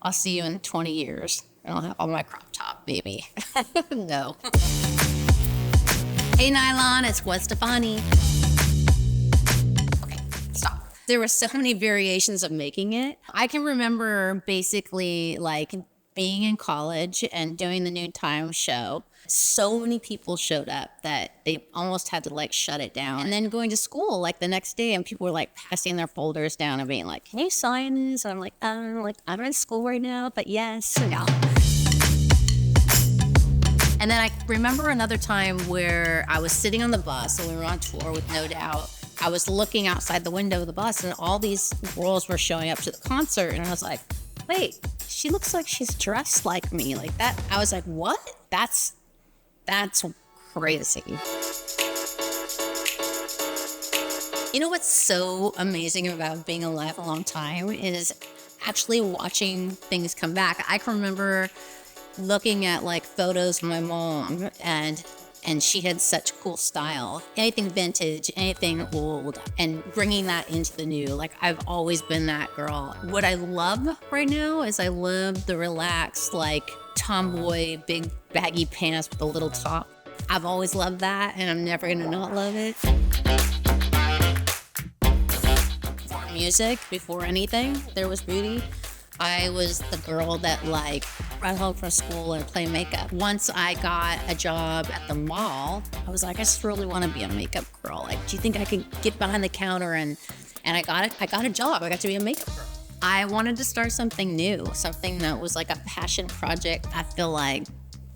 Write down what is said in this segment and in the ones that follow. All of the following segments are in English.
I'll see you in 20 years. And I'll have on my crop top, baby. No. Hey, Nylon, it's Gwen Stefani. Okay, stop. There were so many variations of making it. I can remember basically like being in college and doing the noontime show. So many people showed up that they almost had to like shut it down. And then going to school like the next day and people were like passing their folders down and being like, can you sign this? And I'm like, I'm in school right now, but yes. No. And then I remember another time where I was sitting on the bus and we were on tour with No Doubt. I was looking outside the window of the bus and all these girls were showing up to the concert. And I was like, wait, she looks like she's dressed like me. Like that. I was like, what? That's crazy. You know what's so amazing about being alive a long time is actually watching things come back. I can remember looking at like photos of my mom and she had such cool style. Anything vintage, anything old, and bringing that into the new. Like I've always been that girl. What I love right now is I love the relaxed, like tomboy, big baggy pants with a little top. I've always loved that and I'm never gonna not love it. Music, before anything, there was beauty. I was the girl that like run home from school and play makeup. Once I got a job at the mall, I was like, I just really want to be a makeup girl. Like, do you think I could get behind the counter? And I got it. I got a job. I got to be a makeup girl. I wanted to start something new, something that was like a passion project. I feel like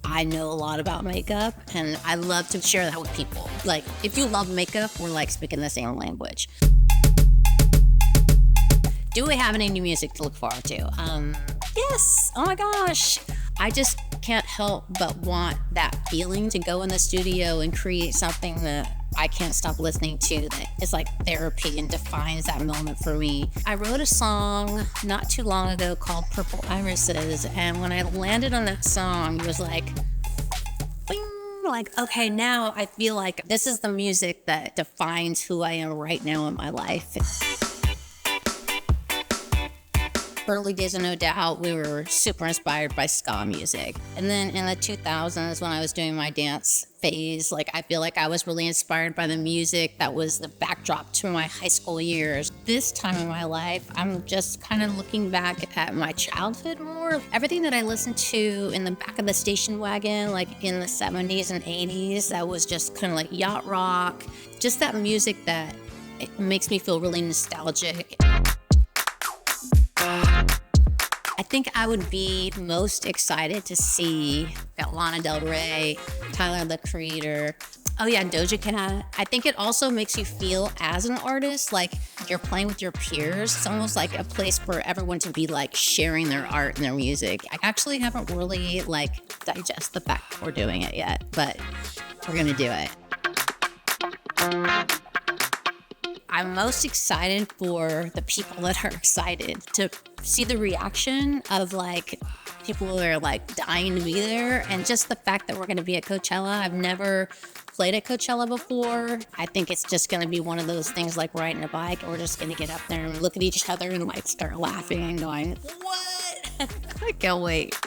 I know a lot about makeup and I love to share that with people. Like, if you love makeup, we're like speaking the same language. Do we have any new music to look forward to? Yes. Oh my gosh. I just can't help but want that feeling to go in the studio and create something that I can't stop listening to, that is like therapy and defines that moment for me. I wrote a song not too long ago called Purple Irises, and when I landed on that song, it was like, bing, like, okay, now I feel like this is the music that defines who I am right now in my life. Early days of No Doubt, we were super inspired by ska music. And then in the 2000s, when I was doing my dance phase, like I feel like I was really inspired by the music that was the backdrop to my high school years. This time in my life, I'm just kind of looking back at my childhood more. Everything that I listened to in the back of the station wagon, like in the 70s and 80s, that was just kind of like yacht rock. Just that music that it makes me feel really nostalgic. I think I would be most excited to see Lana Del Rey, Tyler the Creator. Oh yeah, Doja Cat. I think it also makes you feel as an artist like you're playing with your peers. It's almost like a place for everyone to be like sharing their art and their music. I actually haven't really like digest the fact that we're doing it yet, but we're gonna do it. I'm most excited for the people that are excited to see the reaction of like people who are like dying to be there, and just the fact that we're going to be at Coachella. I've never played at Coachella before. I think it's just going to be one of those things like riding a bike. We're just going to get up there and look at each other and like start laughing and going, what? I can't wait.